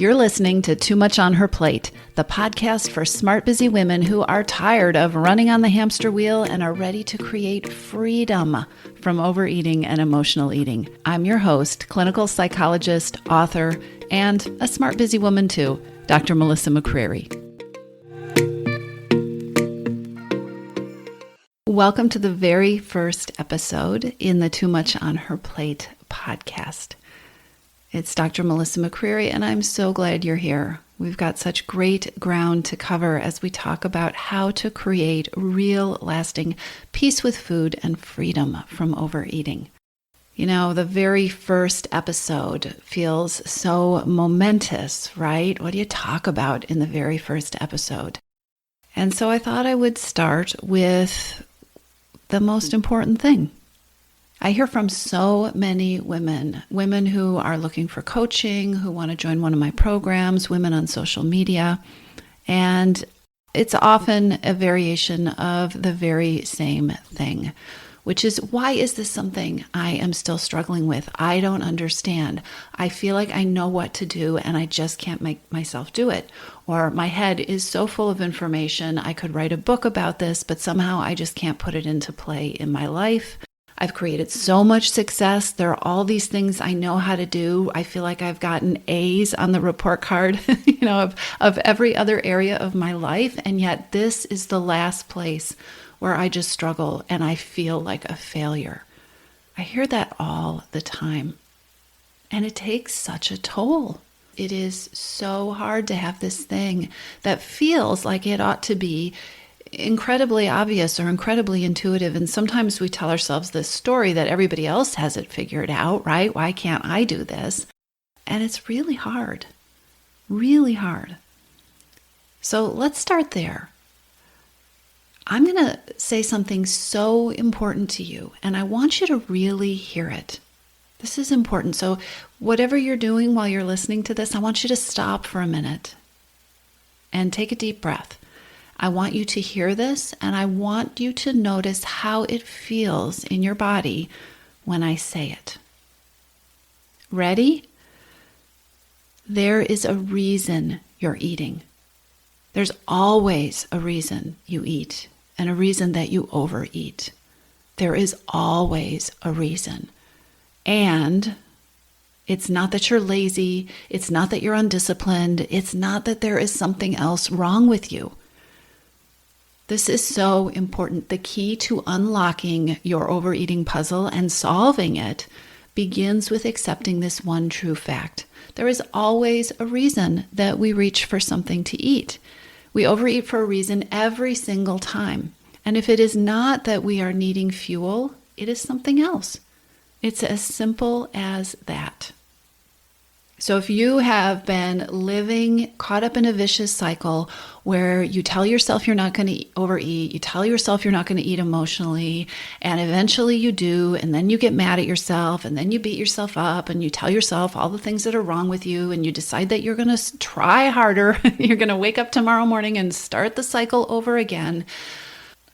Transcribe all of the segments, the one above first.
You're listening to Too Much on Her Plate, the podcast for smart, busy women who are tired of running on the hamster wheel and are ready to create freedom from overeating and emotional eating. I'm your host, clinical psychologist, author, and a smart, busy woman too, Dr. Melissa McCreary. Welcome to the very first episode in the Too Much on Her Plate podcast. It's Dr. Melissa McCreary, and I'm so glad you're here. We've got such great ground to cover as we talk about how to create real, lasting peace with food and freedom from overeating. You know, the very first episode feels so momentous, right? What do you talk about in the very first episode? And so I thought I would start with the most important thing. I hear from so many women who are looking for coaching, who want to join one of my programs, women on social media, and it's often a variation of the very same thing, which is, why is this something I am still struggling with? I don't understand. I feel like I know what to do and I just can't make myself do it. Or my head is so full of information, I could write a book about this, but somehow I just can't put it into play in my life. I've created so much success. There are all these things I know how to do. I feel like I've gotten A's on the report card, of every other area of my life. And yet this is the last place where I just struggle and I feel like a failure. I hear that all the time. And it takes such a toll. It is so hard to have this thing that feels like it ought to be incredibly obvious or incredibly intuitive. And sometimes we tell ourselves this story that everybody else has it figured out, right? Why can't I do this? And it's really hard, really hard. So let's start there. I'm going to say something so important to you, and I want you to really hear it. This is important. So whatever you're doing while you're listening to this, I want you to stop for a minute and take a deep breath. I want you to hear this, and I want you to notice how it feels in your body when I say it. Ready? There is a reason you're eating. There's always a reason you eat and a reason that you overeat. There is always a reason. And it's not that you're lazy. It's not that you're undisciplined. It's not that there is something else wrong with you. This is so important. The key to unlocking your overeating puzzle and solving it begins with accepting this one true fact. There is always a reason that we reach for something to eat. We overeat for a reason every single time. And if it is not that we are needing fuel, it is something else. It's as simple as that. So if you have been living caught up in a vicious cycle where you tell yourself you're not going to overeat, you tell yourself you're not going to eat emotionally, and eventually you do, and then you get mad at yourself, and then you beat yourself up, and you tell yourself all the things that are wrong with you, and you decide that you're going to try harder, you're going to wake up tomorrow morning and start the cycle over again,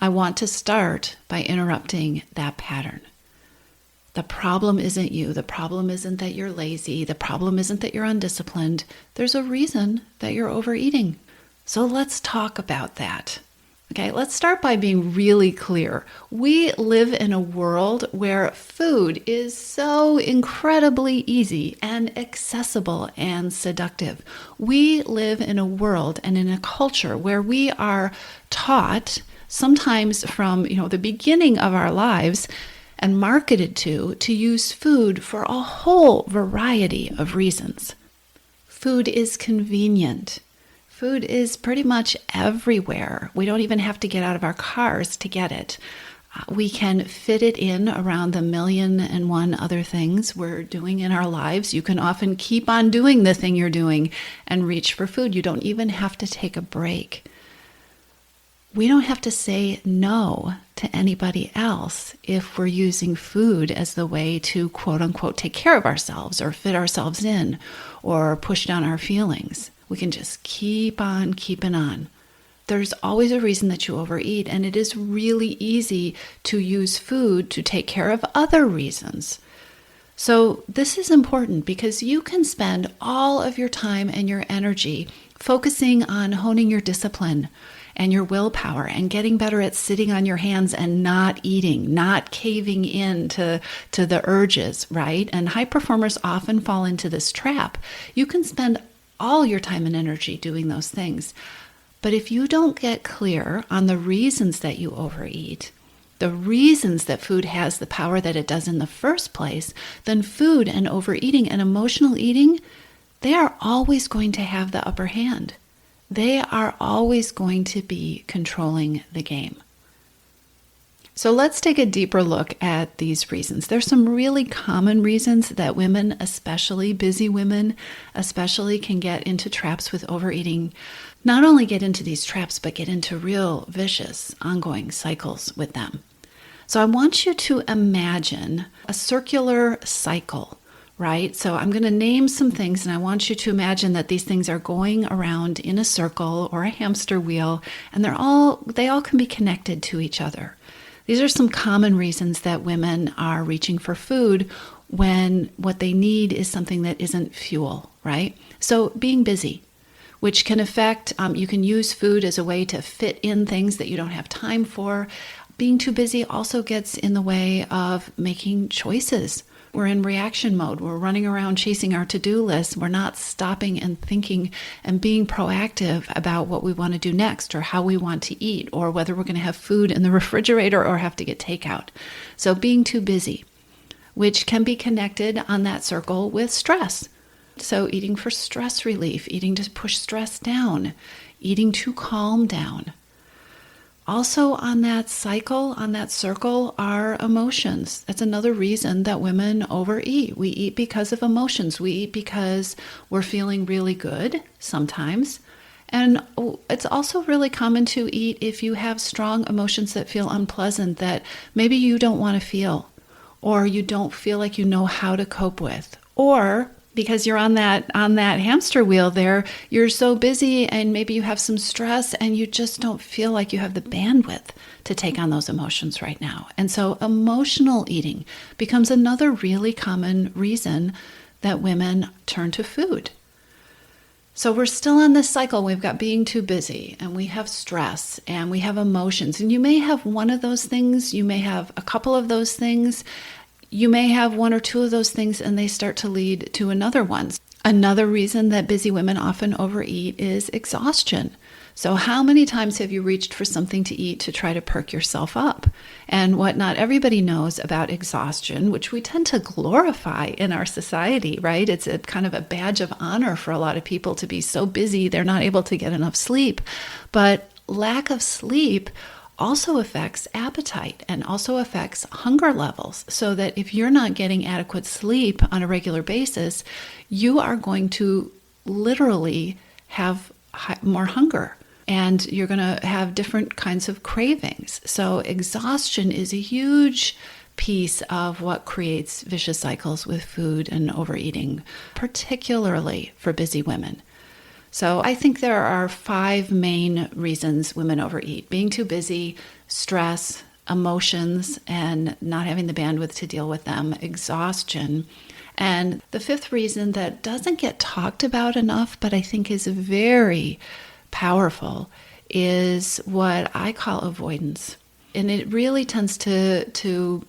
I want to start by interrupting that pattern. The problem isn't you. The problem isn't that you're lazy. The problem isn't that you're undisciplined. There's a reason that you're overeating. So let's talk about that. Okay, let's start by being really clear. We live in a world where food is so incredibly easy and accessible and seductive. We live in a world and in a culture where we are taught, sometimes from the beginning of our lives, and marketed to use food for a whole variety of reasons. Food is convenient. Food is pretty much everywhere. We don't even have to get out of our cars to get it. We can fit it in around the 1,000,001 other things we're doing in our lives. You can often keep on doing the thing you're doing and reach for food. You don't even have to take a break. We don't have to say no to anybody else if we're using food as the way to, quote unquote, take care of ourselves or fit ourselves in or push down our feelings. We can just keep on keeping on. There's always a reason that you overeat, and it is really easy to use food to take care of other reasons. So this is important because you can spend all of your time and your energy focusing on honing your discipline and your willpower and getting better at sitting on your hands and not eating, not caving in to the urges, right? And high performers often fall into this trap. You can spend all your time and energy doing those things. But if you don't get clear on the reasons that you overeat, the reasons that food has the power that it does in the first place, then food and overeating and emotional eating, they are always going to have the upper hand. They are always going to be controlling the game. So let's take a deeper look at these reasons. There's some really common reasons that women, especially busy women, especially can get into traps with overeating. Not only get into these traps, but get into real vicious, ongoing cycles with them. So I want you to imagine a circular cycle, right? So I'm going to name some things, and I want you to imagine that these things are going around in a circle or a hamster wheel, and they all can be connected to each other. These are some common reasons that women are reaching for food when what they need is something that isn't fuel, right? So being busy, which can affect, you can use food as a way to fit in things that you don't have time for. Being too busy also gets in the way of making choices. We're in reaction mode. We're running around chasing our to-do list. We're not stopping and thinking and being proactive about what we want to do next or how we want to eat or whether we're going to have food in the refrigerator or have to get takeout. So being too busy, which can be connected on that circle with stress. So eating for stress relief, eating to push stress down, eating to calm down. Also on that cycle, on that circle, are emotions. That's another reason that women overeat. We eat because of emotions. We eat because we're feeling really good sometimes. And it's also really common to eat if you have strong emotions that feel unpleasant that maybe you don't want to feel, or you don't feel like you know how to cope with, or because you're on that hamster wheel there, you're so busy and maybe you have some stress and you just don't feel like you have the bandwidth to take on those emotions right now. And so emotional eating becomes another really common reason that women turn to food. So we're still on this cycle. We've got being too busy, and we have stress, and we have emotions. And you may have one of those things. You may have a couple of those things. You may have one or two of those things and they start to lead to another one. Another reason that busy women often overeat is exhaustion. So how many times have you reached for something to eat to try to perk yourself up? And what not everybody knows about exhaustion, which we tend to glorify in our society, right? It's a kind of a badge of honor for a lot of people to be so busy they're not able to get enough sleep. But lack of sleep also affects appetite and also affects hunger levels, so that if you're not getting adequate sleep on a regular basis, you are going to literally have more hunger and you're going to have different kinds of cravings. So exhaustion is a huge piece of what creates vicious cycles with food and overeating, particularly for busy women. So I think there are 5 main reasons women overeat: being too busy, stress, emotions, and not having the bandwidth to deal with them, exhaustion. And the 5th reason that doesn't get talked about enough, but I think is very powerful, is what I call avoidance. And it really tends to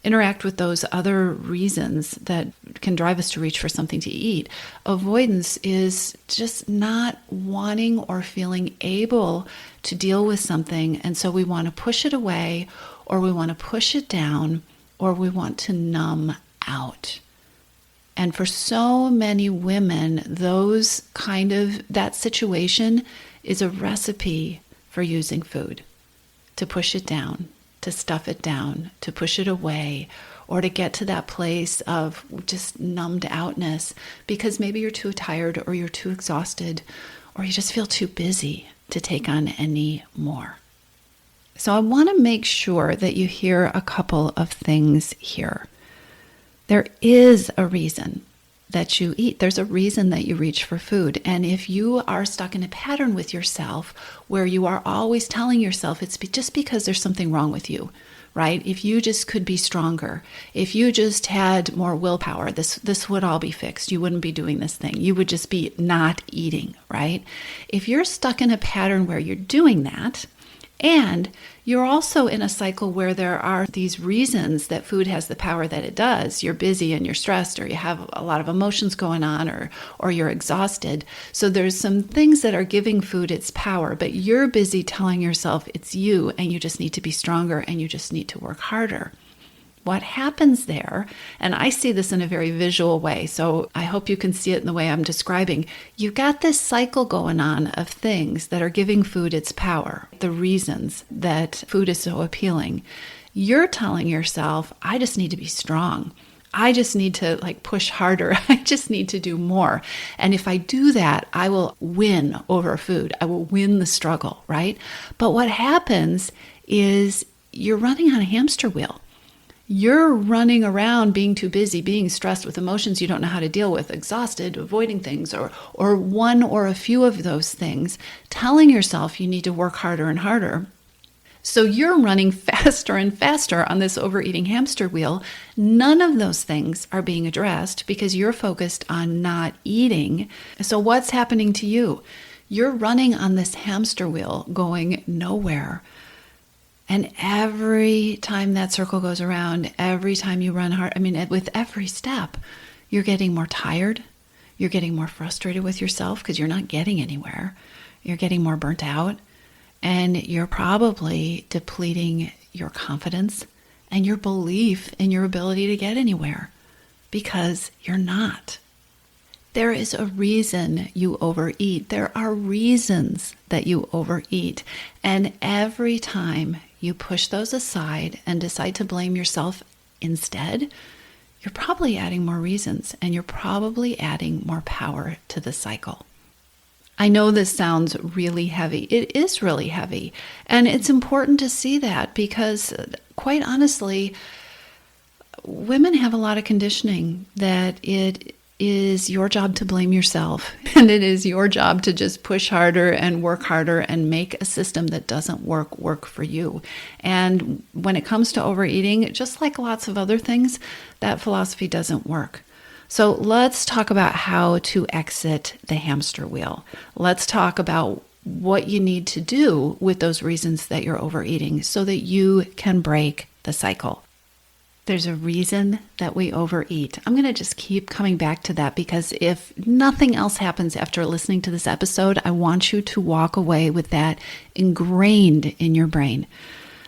interact with those other reasons that can drive us to reach for something to eat. Avoidance is just not wanting or feeling able to deal with something, and so we want to push it away, or we want to push it down, or we want to numb out. And for so many women, that situation is a recipe for using food, to push it down, to stuff it down, to push it away, or to get to that place of just numbed outness because maybe you're too tired or you're too exhausted or you just feel too busy to take on any more. So I want to make sure that you hear a couple of things here. There is a reason that you eat. There's a reason that you reach for food. And if you are stuck in a pattern with yourself where you are always telling yourself it's just because there's something wrong with you, right? If you just could be stronger, if you just had more willpower, this would all be fixed. You wouldn't be doing this thing. You would just be not eating, right? If you're stuck in a pattern where you're doing that, and you're also in a cycle where there are these reasons that food has the power that it does. You're busy and you're stressed, or you have a lot of emotions going on, or you're exhausted. So there's some things that are giving food its power, but you're busy telling yourself it's you and you just need to be stronger and you just need to work harder. What happens there, and I see this in a very visual way, so I hope you can see it in the way I'm describing. You've got this cycle going on of things that are giving food its power, the reasons that food is so appealing. You're telling yourself, I just need to be strong. I just need to push harder. I just need to do more. And if I do that, I will win over food. I will win the struggle, right? But what happens is you're running on a hamster wheel. You're running around being too busy, being stressed with emotions you don't know how to deal with, exhausted, avoiding things, or one or a few of those things, telling yourself you need to work harder and harder. So you're running faster and faster on this overeating hamster wheel. None of those things are being addressed because you're focused on not eating. So what's happening to you? You're running on this hamster wheel going nowhere. And every time that circle goes around, every time you run hard, with every step, you're getting more tired. You're getting more frustrated with yourself because you're not getting anywhere. You're getting more burnt out. And you're probably depleting your confidence and your belief in your ability to get anywhere because you're not. There is a reason you overeat. There are reasons that you overeat. And every time you push those aside and decide to blame yourself instead, you're probably adding more reasons and you're probably adding more power to the cycle. I know this sounds really heavy. It is really heavy. And it's important to see that because, quite honestly, women have a lot of conditioning that it is your job to blame yourself, and it is your job to just push harder and work harder and make a system that doesn't work for you. And when it comes to overeating, just like lots of other things, that philosophy doesn't work. So let's talk about how to exit the hamster wheel. Let's talk about what you need to do with those reasons that you're overeating so that you can break the cycle. There's a reason that we overeat. I'm going to just keep coming back to that because if nothing else happens after listening to this episode, I want you to walk away with that ingrained in your brain.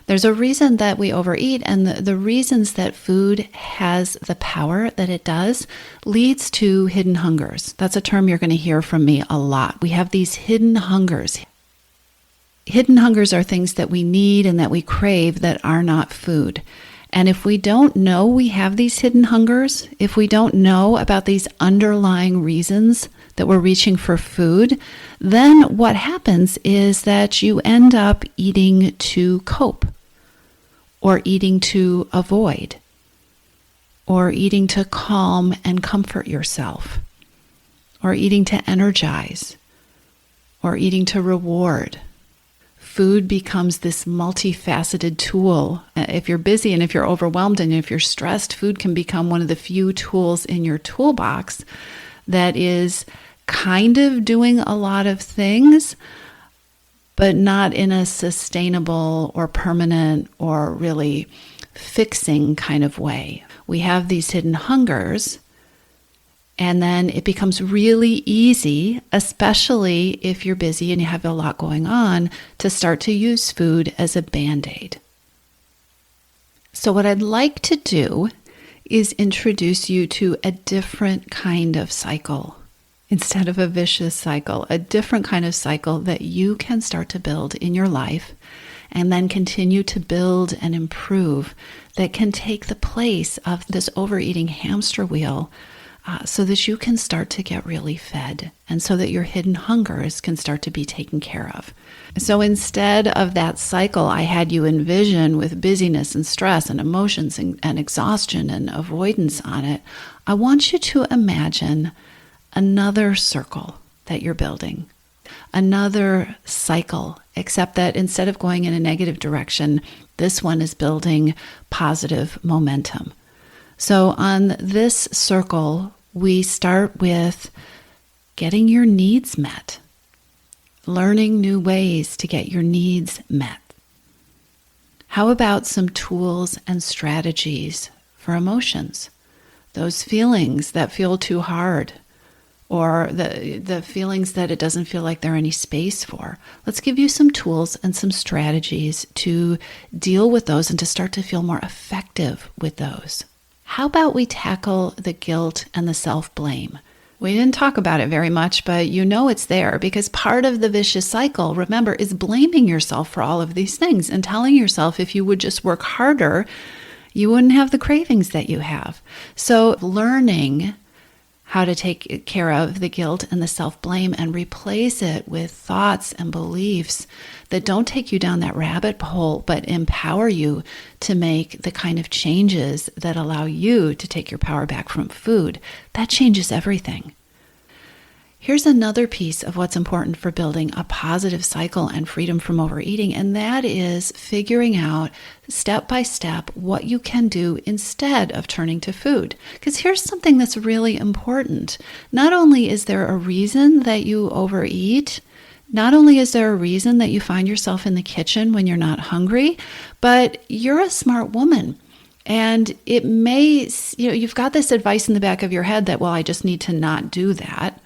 There's a reason that we overeat, and the reasons that food has the power that it does leads to hidden hungers. That's a term you're going to hear from me a lot. We have these hidden hungers. Hidden hungers are things that we need and that we crave that are not food. And if we don't know we have these hidden hungers, if we don't know about these underlying reasons that we're reaching for food, then what happens is that you end up eating to cope, or eating to avoid, or eating to calm and comfort yourself, or eating to energize, or eating to reward. Food becomes this multifaceted tool. If you're busy and if you're overwhelmed and if you're stressed, food can become one of the few tools in your toolbox that is kind of doing a lot of things, but not in a sustainable or permanent or really fixing kind of way. We have these hidden hungers, and then it becomes really easy, especially if you're busy and you have a lot going on, to start to use food as a Band-Aid. So what I'd like to do is introduce you to a different kind of cycle. Instead of a vicious cycle, a different kind of cycle that you can start to build in your life and then continue to build and improve that can take the place of this overeating hamster wheel so that you can start to get really fed and so that your hidden hungers can start to be taken care of. So instead of that cycle I had you envision with busyness and stress and emotions and exhaustion and avoidance on it, I want you to imagine another circle that you're building, another cycle, except that instead of going in a negative direction, this one is building positive momentum. So on this circle, we start with getting your needs met, learning new ways to get your needs met. How about some tools and strategies for emotions? Those feelings that feel too hard, or the feelings that it doesn't feel like there any space for. Let's give you some tools and some strategies to deal with those and to start to feel more effective with those. How about we tackle the guilt and the self-blame? We didn't talk about it very much, but you know it's there because part of the vicious cycle, remember, is blaming yourself for all of these things and telling yourself if you would just work harder, you wouldn't have the cravings that you have. So learning how to take care of the guilt and the self-blame and replace it with thoughts and beliefs that don't take you down that rabbit hole, but empower you to make the kind of changes that allow you to take your power back from food. That changes everything. Here's another piece of what's important for building a positive cycle and freedom from overeating, and that is figuring out step by step what you can do instead of turning to food. Because here's something that's really important. Not only is there a reason that you overeat, not only is there a reason that you find yourself in the kitchen when you're not hungry, but you're a smart woman. And it may, you've got this advice in the back of your head that, well, I just need to not do that.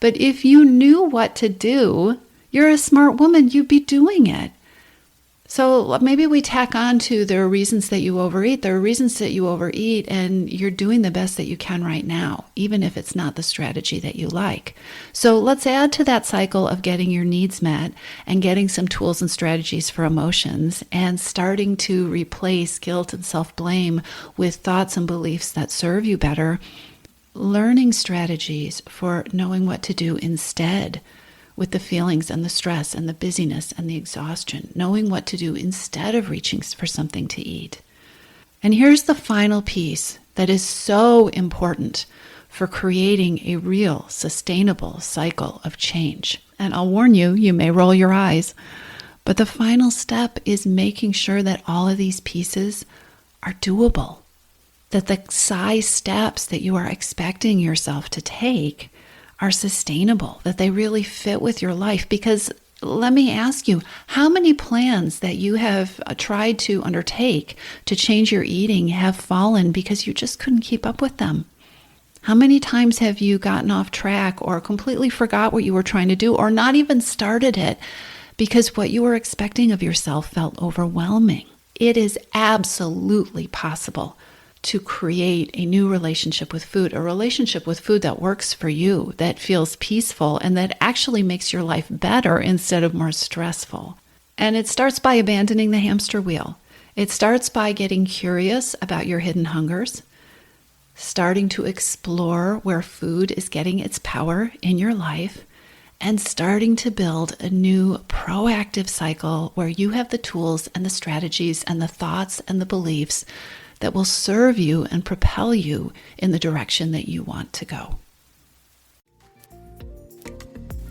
But if you knew what to do, you're a smart woman, you'd be doing it. So maybe we tack on to there are reasons that you overeat. There are reasons that you overeat, and you're doing the best that you can right now, even if it's not the strategy that you like. So let's add to that cycle of getting your needs met and getting some tools and strategies for emotions and starting to replace guilt and self-blame with thoughts and beliefs that serve you better. Learning strategies for knowing what to do instead with the feelings and the stress and the busyness and the exhaustion, knowing what to do instead of reaching for something to eat. And here's the final piece that is so important for creating a real, sustainable cycle of change. And I'll warn you, you may roll your eyes, but the final step is making sure that all of these pieces are doable, that the size steps that you are expecting yourself to take are sustainable, that they really fit with your life. Because let me ask you, how many plans that you have tried to undertake to change your eating have fallen because you just couldn't keep up with them? How many times have you gotten off track or completely forgot what you were trying to do or not even started it because what you were expecting of yourself felt overwhelming? It is absolutely possible to create a new relationship with food, a relationship with food that works for you, that feels peaceful, and that actually makes your life better instead of more stressful. And it starts by abandoning the hamster wheel. It starts by getting curious about your hidden hungers, starting to explore where food is getting its power in your life, and starting to build a new proactive cycle where you have the tools and the strategies and the thoughts and the beliefs that will serve you and propel you in the direction that you want to go.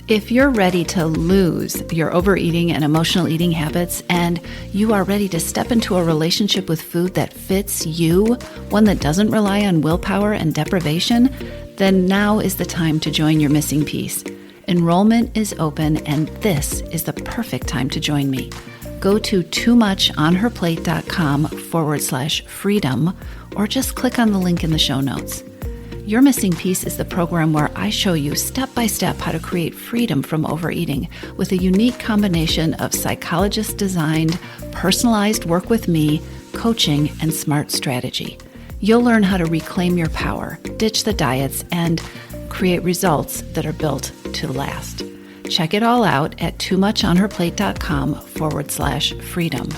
If you're ready to lose your overeating and emotional eating habits, and you are ready to step into a relationship with food that fits you, one that doesn't rely on willpower and deprivation, then now is the time to join your missing piece. Enrollment is open, and this is the perfect time to join me. Go to toomuchonherplate.com/freedom, or just click on the link in the show notes. Your Missing Piece is the program where I show you step by step how to create freedom from overeating with a unique combination of psychologist-designed, personalized work with me, coaching, and smart strategy. You'll learn how to reclaim your power, ditch the diets, and create results that are built to last. Check it all out at toomuchonherplate.com/freedom,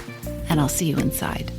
and I'll see you inside.